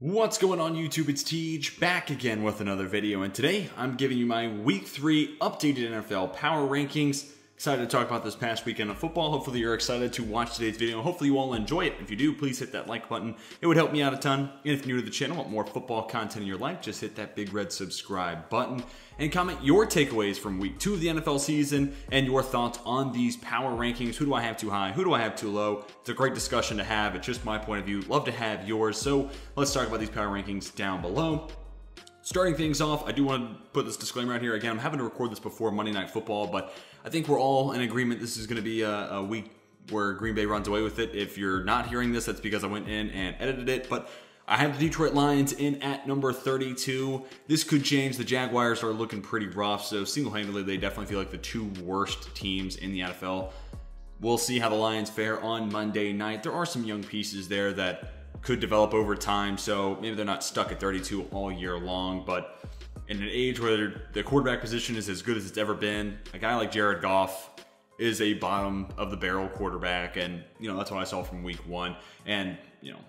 What's going on YouTube? It's Teej back again with another video, and today I'm giving you my Week 3 updated NFL Power Rankings. Excited to talk about this past weekend of football. Hopefully you're excited to watch today's video. Hopefully you all enjoy it. If you do, please hit that like button. It would help me out a ton. And if you're new to the channel, want more football content in your life, just hit that big red subscribe button. And comment your takeaways from Week 2 of the NFL season and your thoughts on these power rankings. Who do I have too high? Who do I have too low? It's a great discussion to have. It's just my point of view. Love to have yours. So let's talk about these power rankings down below. Starting things off, I do want to put this disclaimer out here. Again, I'm having to record this before Monday Night Football, but I think we're all in agreement this is going to be a week where Green Bay runs away with it. If you're not hearing this, that's because I went in and edited it, but I have the Detroit Lions in at number 32. This could change. The Jaguars are looking pretty rough, so single-handedly, they definitely feel like the two worst teams in the NFL. We'll see how the Lions fare on Monday night. There are some young pieces there that could develop over time, so maybe they're not stuck at 32 all year long, but in an age where the quarterback position is as good as it's ever been, a guy like Jared Goff is a bottom-of-the-barrel quarterback, and, that's what I saw from Week 1, and,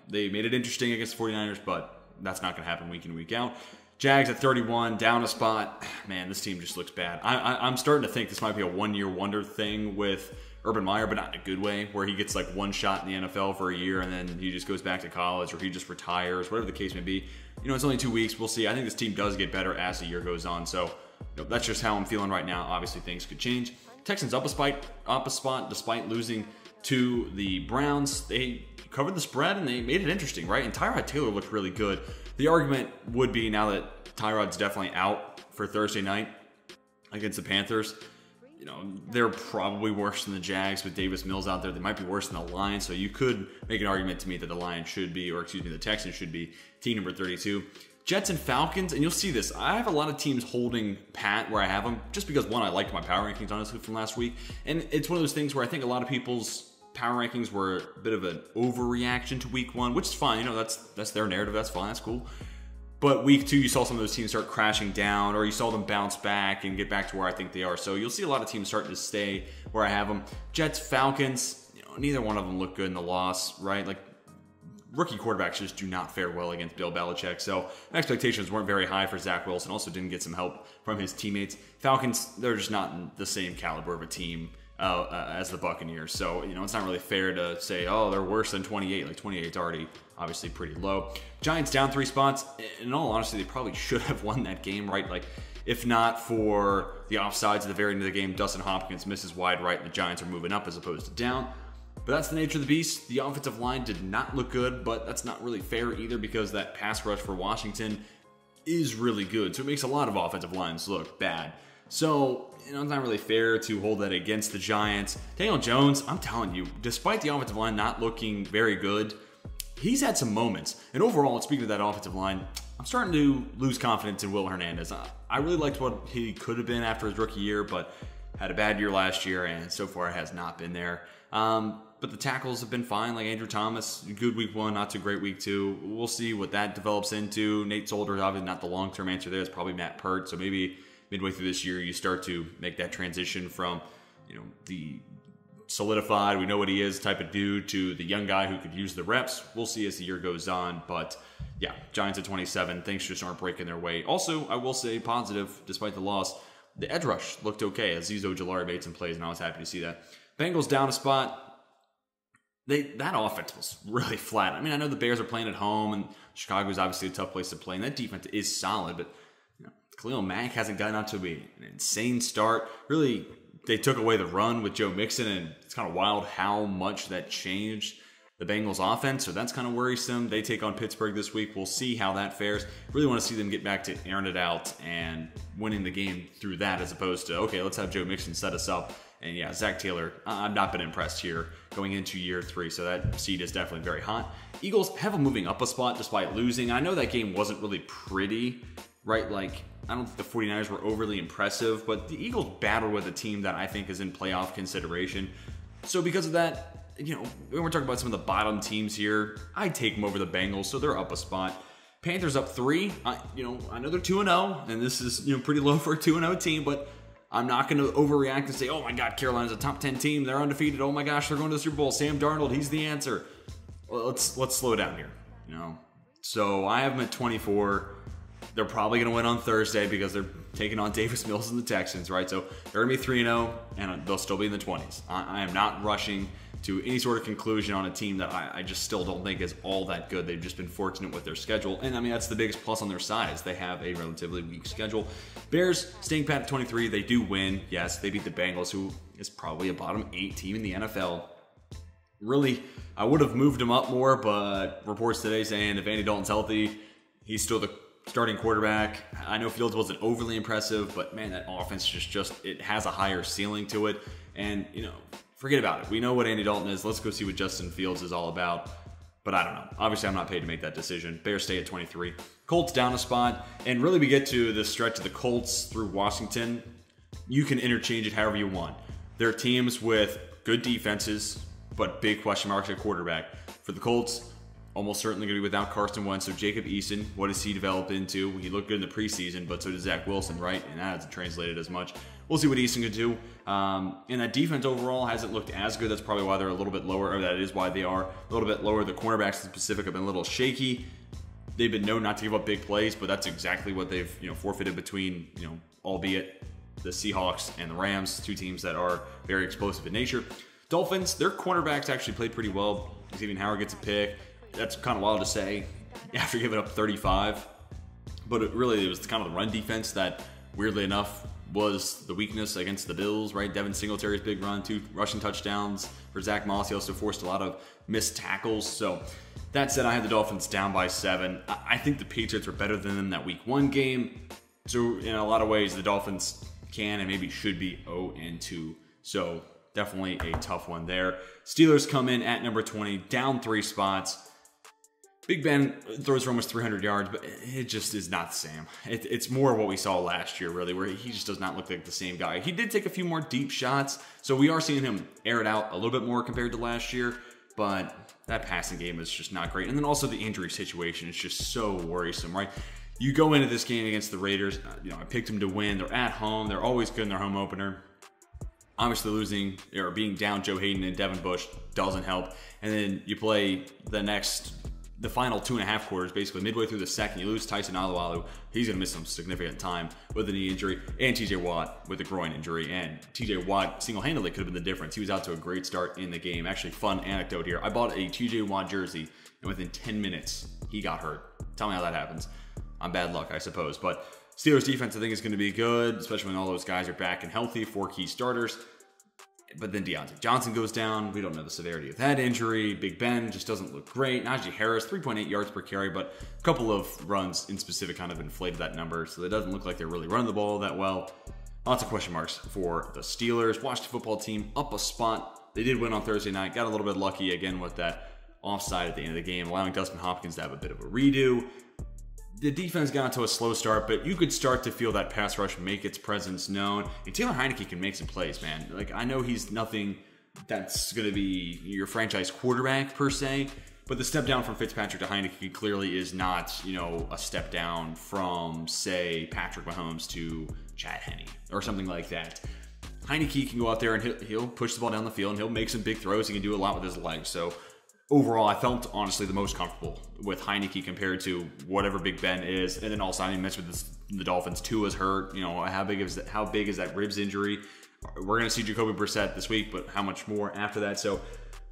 they made it interesting against the 49ers, but that's not going to happen week in, week out. Jags at 31, down a spot. Man, this team just looks bad. I'm starting to think this might be a one-year wonder thing with Urban Meyer, but not in a good way, where he gets like one shot in the NFL for a year and then he just goes back to college or he just retires, whatever the case may be. It's only 2 weeks. We'll see. I think this team does get better as the year goes on. So that's just how I'm feeling right now. Obviously, things could change. Texans up a spot despite losing to the Browns. They covered the spread and they made it interesting, right? And Tyrod Taylor looked really good. The argument would be now that Tyrod's definitely out for Thursday night against the Panthers, they're probably worse than the Jags with Davis Mills out there. They might be worse than the Lions. So you could make an argument to me that the Lions should be, the Texans should be team number 32. Jets and Falcons, and you'll see this. I have a lot of teams holding pat where I have them, just because, one, I liked my power rankings, honestly, from last week. And it's one of those things where I think a lot of people's power rankings were a bit of an overreaction to Week 1, which is fine. That's their narrative. That's fine. That's cool. But Week 2, you saw some of those teams start crashing down, or you saw them bounce back and get back to where I think they are. So you'll see a lot of teams starting to stay where I have them. Jets, Falcons, neither one of them look good in the loss, right? Like, rookie quarterbacks just do not fare well against Bill Belichick. So expectations weren't very high for Zach Wilson. Also didn't get some help from his teammates. Falcons, they're just not the same caliber of a team as the Buccaneers. So, it's not really fair to say, oh, they're worse than 28. Like, 28's already obviously pretty low. Giants down 3 spots. In all honesty, they probably should have won that game, right? Like, if not for the offsides at the very end of the game, Dustin Hopkins misses wide right, and the Giants are moving up as opposed to down. But that's the nature of the beast. The offensive line did not look good, but that's not really fair either because that pass rush for Washington is really good. So it makes a lot of offensive lines look bad. So, it's not really fair to hold that against the Giants. Daniel Jones, I'm telling you, despite the offensive line not looking very good, he's had some moments. And overall, speaking of that offensive line, I'm starting to lose confidence in Will Hernandez. I really liked what he could have been after his rookie year, but had a bad year last year, and so far it has not been there. But the tackles have been fine, like Andrew Thomas, good Week 1, not too great Week 2. We'll see what that develops into. Nate Solder is obviously not the long-term answer there. It's probably Matt Pert, so maybe midway through this year, you start to make that transition from, the solidified, we know what he is type of dude to the young guy who could use the reps. We'll see as the year goes on. But yeah, Giants at 27, things just aren't breaking their way. Also, I will say positive, despite the loss, the edge rush looked okay. Azeez Ojulari made some plays, and I was happy to see that. Bengals down a spot. That offense was really flat. I mean, I know the Bears are playing at home, and Chicago's obviously a tough place to play, and that defense is solid, but Khalil Mack hasn't gotten out to an insane start. Really, they took away the run with Joe Mixon, and it's kind of wild how much that changed the Bengals offense, so that's kind of worrisome. They take on Pittsburgh this week. We'll see how that fares. Really want to see them get back to airing it out and winning the game through that as opposed to, okay, let's have Joe Mixon set us up. And yeah, Zach Taylor, I've not been impressed here going into year 3, so that seed is definitely very hot. Eagles have them moving up a spot despite losing. I know that game wasn't really pretty, right? Like, I don't think the 49ers were overly impressive, but the Eagles battled with a team that I think is in playoff consideration. So because of that, when we're talking about some of the bottom teams here, I'd take them over the Bengals, so they're up a spot. Panthers up 3. I know they're 2-0, and this is, pretty low for a 2-0 team, but I'm not going to overreact and say, oh my God, Carolina's a top 10 team. They're undefeated. Oh my gosh, they're going to the Super Bowl. Sam Darnold, he's the answer. Well, let's slow down here. So I have them at 24. They're probably going to win on Thursday because they're taking on Davis Mills and the Texans, right? So they're going to be 3-0, and they'll still be in the 20s. I am not rushing to any sort of conclusion on a team that I just still don't think is all that good. They've just been fortunate with their schedule. And, I mean, that's the biggest plus on their side is they have a relatively weak schedule. Bears staying pat at 23. They do win. Yes, they beat the Bengals, who is probably a bottom 8 team in the NFL. Really, I would have moved him up more, but reports today saying if Andy Dalton's healthy, he's still the starting quarterback. I know Fields wasn't overly impressive, but man, that offense just it has a higher ceiling to it. And, you know, forget about it. We know what Andy Dalton is. Let's go see what Justin Fields is all about. But I don't know. Obviously, I'm not paid to make that decision. Bears stay at 23. Colts down a spot. And really, we get to the stretch of the Colts through Washington. You can interchange it however you want. There are teams with good defenses, but big question marks at quarterback. For the Colts, almost certainly going to be without Carson Wentz. So Jacob Eason, what has he developed into? He looked good in the preseason, but so did Zach Wilson, right? And that hasn't translated as much. We'll see what Eason can do. And that defense overall hasn't looked as good. That's probably why they're a little bit lower, or that is why they are a little bit lower. The cornerbacks in specific have been a little shaky. They've been known not to give up big plays, but that's exactly what they've forfeited between, albeit the Seahawks and the Rams, two teams that are very explosive in nature. Dolphins, their cornerbacks actually played pretty well. Xavier Howard gets a pick. That's kind of wild to say after giving up 35. But it was kind of the run defense that, weirdly enough, was the weakness against the Bills, right? Devin Singletary's big run, 2 rushing touchdowns for Zach Moss. He also forced a lot of missed tackles. So that said, I had the Dolphins down by 7. I think the Patriots were better than them in that Week 1 game. So in a lot of ways, the Dolphins can and maybe should be 0-2. So definitely a tough one there. Steelers come in at number 20, down 3 spots. Big Ben throws for almost 300 yards, but it just is not the same. It's more what we saw last year, really, where he just does not look like the same guy. He did take a few more deep shots, so we are seeing him air it out a little bit more compared to last year, but that passing game is just not great. And then also the injury situation is just so worrisome, right? You go into this game against the Raiders, I picked them to win. They're at home. They're always good in their home opener. Obviously losing or being down Joe Hayden and Devin Bush doesn't help. And then you play the final 2.5 quarters, basically midway through the second, you lose Tyson Alualu. He's going to miss some significant time with a knee injury, and TJ Watt with a groin injury. And TJ Watt single-handedly could have been the difference. He was out to a great start in the game. Actually, fun anecdote here. I bought a TJ Watt jersey, and within 10 minutes, he got hurt. Tell me how that happens. I'm bad luck, I suppose. But Steelers defense, I think, is going to be good, especially when all those guys are back and healthy, 4 key starters. But then Deontay Johnson goes down. We don't know the severity of that injury. Big Ben just doesn't look great. Najee Harris, 3.8 yards per carry, but a couple of runs in specific kind of inflated that number, so it doesn't look like they're really running the ball that well. Lots of question marks for the Steelers. Washington football team up a spot. They did win on Thursday night. Got a little bit lucky again with that offside at the end of the game, allowing Dustin Hopkins to have a bit of a redo. The defense got into a slow start, but you could start to feel that pass rush make its presence known. And Taylor Heineke can make some plays, man. Like, I know he's nothing that's going to be your franchise quarterback per se, but the step down from Fitzpatrick to Heineke clearly is not, a step down from, say, Patrick Mahomes to Chad Henne or something like that. Heineke can go out there and he'll push the ball down the field and he'll make some big throws. He can do a lot with his legs. So overall, I felt honestly the most comfortable with Heineke compared to whatever Big Ben is. And then also, I didn't mention the Dolphins. Tua's hurt. How big is that ribs injury? We're going to see Jacoby Brissett this week, but how much more after that? So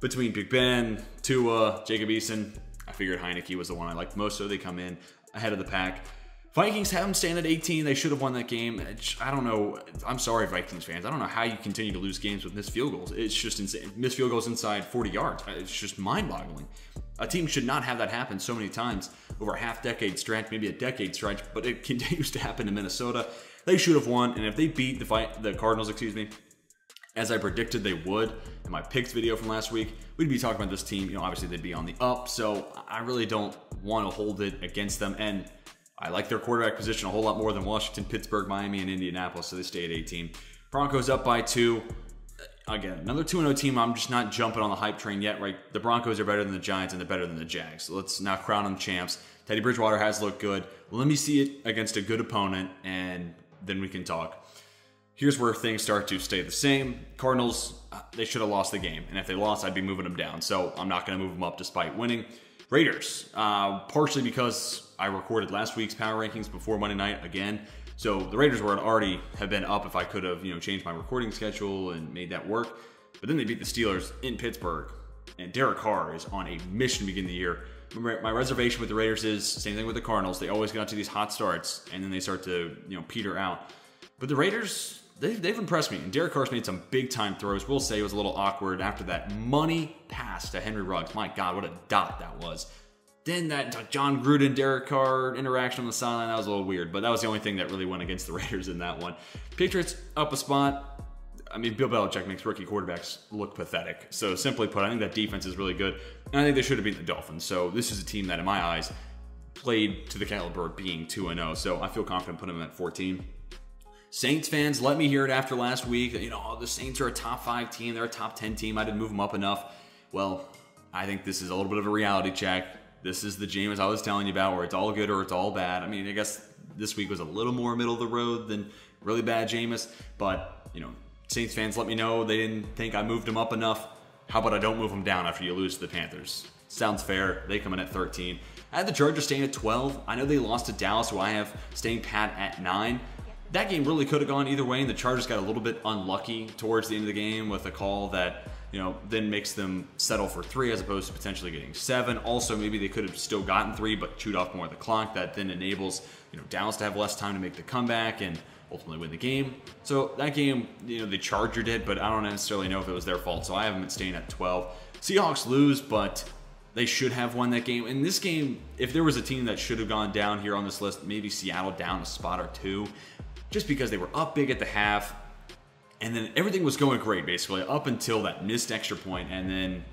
between Big Ben, Tua, Jacob Eason, I figured Heineke was the one I liked most, so they come in ahead of the pack. Vikings have them stand at 18. They should have won that game. I don't know. I'm sorry, Vikings fans. I don't know how you continue to lose games with missed field goals. It's just insane. Missed field goals inside 40 yards. It's just mind-boggling. A team should not have that happen so many times over a half-decade stretch, maybe a decade stretch, but it continues to happen in Minnesota. They should have won, and if they beat the Cardinals, as I predicted they would in my picks video from last week, we'd be talking about this team. Obviously they'd be on the up, so I really don't want to hold it against them. And I like their quarterback position a whole lot more than Washington, Pittsburgh, Miami, and Indianapolis, so they stay at 18. Broncos up by 2. Again, another 2-0 team. I'm just not jumping on the hype train yet, right? The Broncos are better than the Giants, and they're better than the Jags. So let's now crown them champs. Teddy Bridgewater has looked good. Let me see it against a good opponent, and then we can talk. Here's where things start to stay the same. Cardinals, they should have lost the game, and if they lost, I'd be moving them down. So I'm not going to move them up despite winning. Raiders, partially because I recorded last week's power rankings before Monday night again. So the Raiders would already have been up if I could have, changed my recording schedule and made that work. But then they beat the Steelers in Pittsburgh, and Derek Carr is on a mission to begin the year. My reservation with the Raiders is same thing with the Cardinals. They always get out to these hot starts, and then they start to, peter out. But the Raiders, they've impressed me. And Derek Carr's made some big-time throws. We'll say it was a little awkward after that money pass to Henry Ruggs. My God, what a dot that was. Then that John Gruden, Derek Carr interaction on the sideline, that was a little weird. But that was the only thing that really went against the Raiders in that one. Patriots up a spot. I mean, Bill Belichick makes rookie quarterbacks look pathetic. So simply put, I think that defense is really good. And I think they should have beaten the Dolphins. So this is a team that, in my eyes, played to the caliber of being 2-0. So I feel confident putting them at 14. Saints fans, let me hear it after last week. The Saints are a top 5 team. They're a top 10 team. I didn't move them up enough. Well, I think this is a little bit of a reality check. This is the Jameis I was telling you about, where it's all good or it's all bad. I mean, I guess this week was a little more middle of the road than really bad Jameis. But, Saints fans, let me know they didn't think I moved them up enough. How about I don't move them down after you lose to the Panthers? Sounds fair. They come in at 13. I had the Chargers staying at 12. I know they lost to Dallas, who I have staying pat at 9. That game really could have gone either way, and the Chargers got a little bit unlucky towards the end of the game with a call that, then makes them settle for 3 as opposed to potentially getting 7. Also, maybe they could have still gotten 3, but chewed off more of the clock. That then enables, Dallas to have less time to make the comeback and ultimately win the game. So that game, the Charger did, but I don't necessarily know if it was their fault. So I have them staying at 12. Seahawks lose, but they should have won that game. In this game, if there was a team that should have gone down here on this list, maybe Seattle down a spot or 2, just because they were up big at the half, and then everything was going great, basically, up until that missed extra point, and then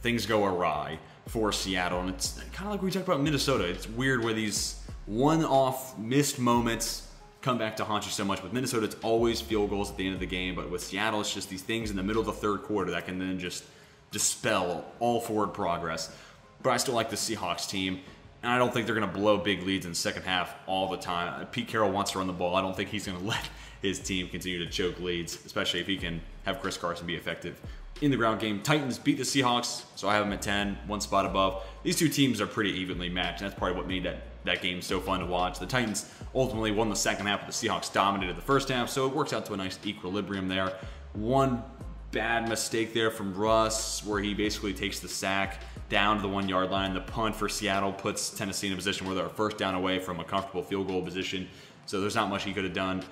things go awry for Seattle. And it's kind of like we talked about Minnesota. It's weird where these one-off missed moments come back to haunt you so much. With Minnesota, it's always field goals at the end of the game, but with Seattle, it's just these things in the middle of the third quarter that can then just dispel all forward progress. But I still like the Seahawks team, and I don't think they're going to blow big leads in the second half all the time. Pete Carroll wants to run the ball. I don't think he's going to let his team continue to choke leads, especially if he can have Chris Carson be effective in the ground game. Titans beat the Seahawks, so I have them at 10, one spot above. These two teams are pretty evenly matched, and that's probably what made that game so fun to watch. The Titans ultimately won the second half, but the Seahawks dominated the first half, so it works out to a nice equilibrium there. One bad mistake there from Russ, where he basically takes the sack down to the 1-yard line. The punt for Seattle puts Tennessee in a position where they're first down away from a comfortable field goal position. So there's not much he could have done,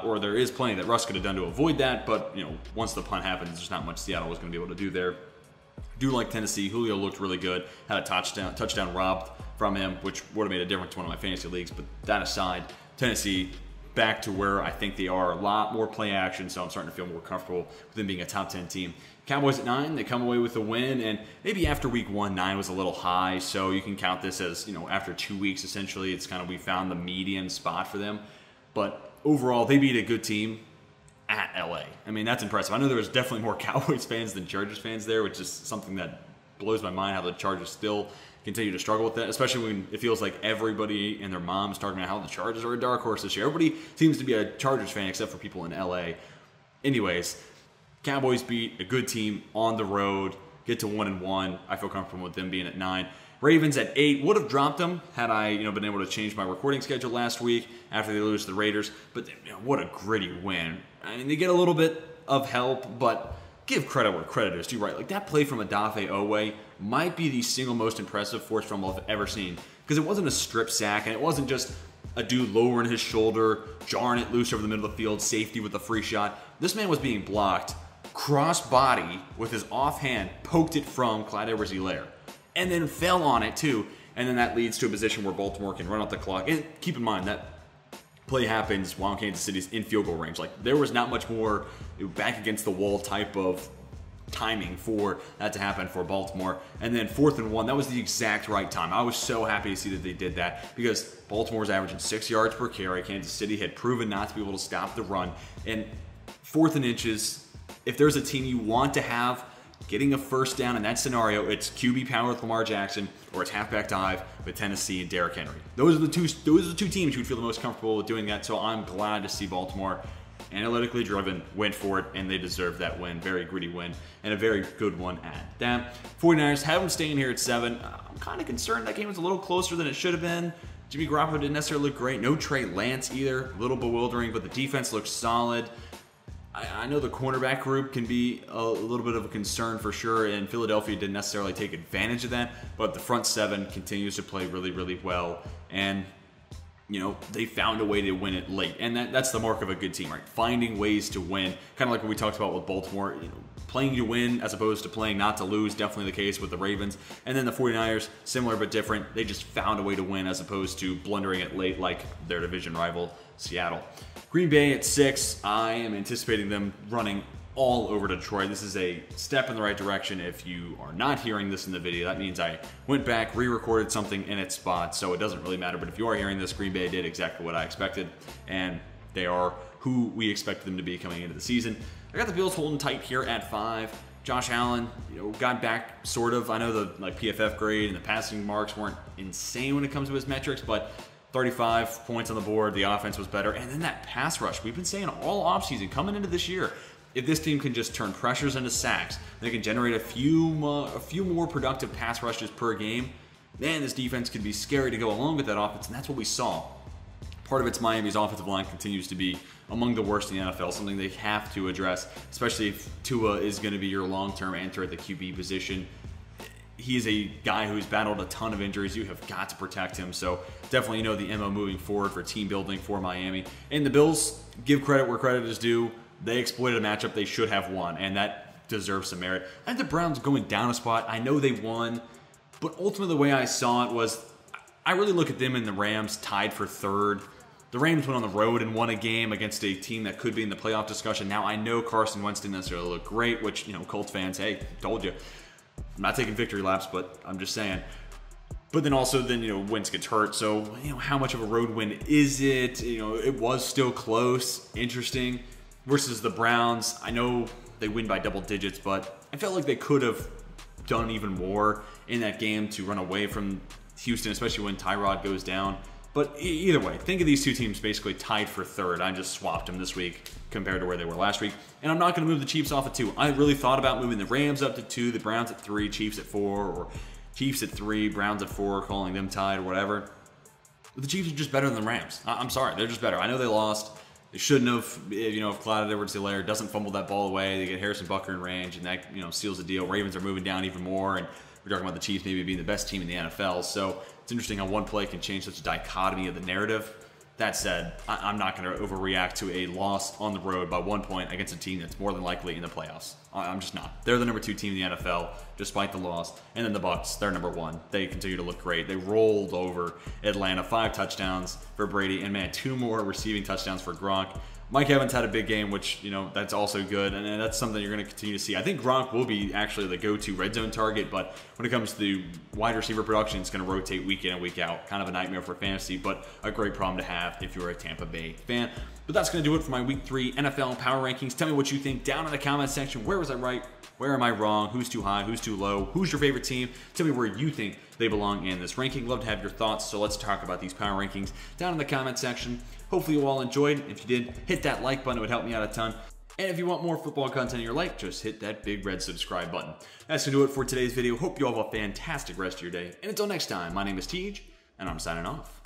or there is plenty that Russ could have done to avoid that. But once the punt happens, there's not much Seattle was going to be able to do there. Do like Tennessee. Julio looked really good. Had a touchdown robbed from him, which would have made a difference to one of my fantasy leagues. But that aside, Tennessee back to where I think they are. A lot more play action, so I'm starting to feel more comfortable with them being a top 10 team. Cowboys at 9, they come away with a win, and maybe after week 1, 9 was a little high, so you can count this as, after 2 weeks, essentially, it's kind of, we found the median spot for them. But overall, they beat a good team at LA. I mean, that's impressive. I know there was definitely more Cowboys fans than Chargers fans there, which is something that blows my mind, how the Chargers still continue to struggle with that, especially when it feels like everybody and their moms talking about how the Chargers are a dark horse this year. Everybody seems to be a Chargers fan except for people in LA. Anyways, Cowboys beat a good team on the road, get to 1-1. I feel comfortable with them being at 9. Ravens at 8, would have dropped them had I been able to change my recording schedule last week after they lose to the Raiders. But what a gritty win. I mean, they get a little bit of help, but give credit where credit is due, right? Like that play from Odafe Owe might be the single most impressive forced fumble I've ever seen, because it wasn't a strip sack, and it wasn't just a dude lowering his shoulder, jarring it loose over the middle of the field, safety with a free shot. This man was being blocked, cross body with his offhand, poked it from Clyde Edwards-Helaire, and then fell on it too. And then that leads to a position where Baltimore can run out the clock. And keep in mind that play happens while Kansas City's in field goal range. Like, there was not much more back against the wall type of timing for that to happen for Baltimore. And then 4th and 1, that was the exact right time. I was so happy to see that they did that, because Baltimore was averaging 6 yards per carry. Kansas City had proven not to be able to stop the run. And 4th and inches, if there's a team you want to have getting a first down in that scenario, it's QB power with Lamar Jackson, or it's halfback dive with Tennessee and Derrick Henry. Those are the two teams you would feel the most comfortable with doing that. So I'm glad to see Baltimore analytically driven, went for it, and they deserved that win. Very gritty win, and a very good one at that. 49ers have them staying here at 7. I'm kind of concerned that game was a little closer than it should have been. Jimmy Garoppolo didn't necessarily look great. No Trey Lance either. A little bewildering, but the defense looks solid. I know the cornerback group can be a little bit of a concern for sure, and Philadelphia didn't necessarily take advantage of that, but the front 7 continues to play really, really well, and you know, they found a way to win it late, and that's the mark of a good team, right? Finding ways to win, kind of like what we talked about with Baltimore, you know, playing to win as opposed to playing not to lose, definitely the case with the Ravens. And then the 49ers, similar but different, they just found a way to win as opposed to blundering it late like their division rival, Seattle. Green Bay at 6, I am anticipating them running all over Detroit. This is a step in the right direction. If you are not hearing this in the video, that means I went back, re-recorded something in its spot, so it doesn't really matter. But if you are hearing this, Green Bay did exactly what I expected, and they are who we expected them to be coming into the season. I got the Bills holding tight here at 5. Josh Allen, you know, got back sort of. I know the PFF grade and the passing marks weren't insane when it comes to his metrics, but 35 points on the board. The offense was better, and then that pass rush. We've been saying all offseason coming into this year, if this team can just turn pressures into sacks, they can generate a few more productive pass rushes per game, man, this defense could be scary to go along with that offense, and that's what we saw. Part of it's Miami's offensive line continues to be among the worst in the NFL, something they have to address, especially if Tua is going to be your long-term answer at the QB position. He is a guy who's battled a ton of injuries. You have got to protect him. So definitely, you know, the MO moving forward for team building for Miami. And the Bills, give credit where credit is due. They exploited a matchup they should have won, and that deserves some merit. I think the Browns going down a spot. I know they won, but ultimately the way I saw it was I really look at them and the Rams tied for 3rd. The Rams went on the road and won a game against a team that could be in the playoff discussion. Now, I know Carson Wentz didn't necessarily look great, which, you know, Colts fans, hey, told you. I'm not taking victory laps, but I'm just saying. But then also, you know, Wentz gets hurt. So, you know, how much of a road win is it? You know, it was still close, interesting. Versus the Browns, I know they win by double digits, but I felt like they could have done even more in that game to run away from Houston, especially when Tyrod goes down. But either way, think of these two teams basically tied for 3rd. I just swapped them this week compared to where they were last week. And I'm not going to move the Chiefs off at 2. I really thought about moving the Rams up to 2, the Browns at 3, Chiefs at 4, or Chiefs at 3, Browns at 4, calling them tied or whatever. But the Chiefs are just better than the Rams. I'm sorry, they're just better. I know they lost. They shouldn't have, you know, if Clyde Edwards-Helaire doesn't fumble that ball away, they get Harrison Butker in range, and that, you know, seals the deal. Ravens are moving down even more, and we're talking about the Chiefs maybe being the best team in the NFL. So it's interesting how one play can change such a dichotomy of the narrative. That said, I'm not going to overreact to a loss on the road by 1 point against a team that's more than likely in the playoffs. I'm just not. They're the number 2 team in the NFL, despite the loss. And then the Bucs, they're number 1. They continue to look great. They rolled over Atlanta, 5 touchdowns for Brady, and man, 2 more receiving touchdowns for Gronk. Mike Evans had a big game, which, you know, that's also good, and that's something you're going to continue to see. I think Gronk will be actually the go-to red zone target, but when it comes to the wide receiver production, it's going to rotate week in and week out. Kind of a nightmare for fantasy, but a great problem to have if you're a Tampa Bay fan. But that's going to do it for my Week 3 NFL Power Rankings. Tell me what you think down in the comment section. Where was I right? Where am I wrong? Who's too high? Who's too low? Who's your favorite team? Tell me where you think they belong in this ranking. Love to have your thoughts, so let's talk about these power rankings down in the comment section. Hopefully you all enjoyed. If you did, hit that like button. It would help me out a ton. And if you want more football content in your life, just hit that big red subscribe button. That's going to do it for today's video. Hope you all have a fantastic rest of your day. And until next time, my name is Tej, and I'm signing off.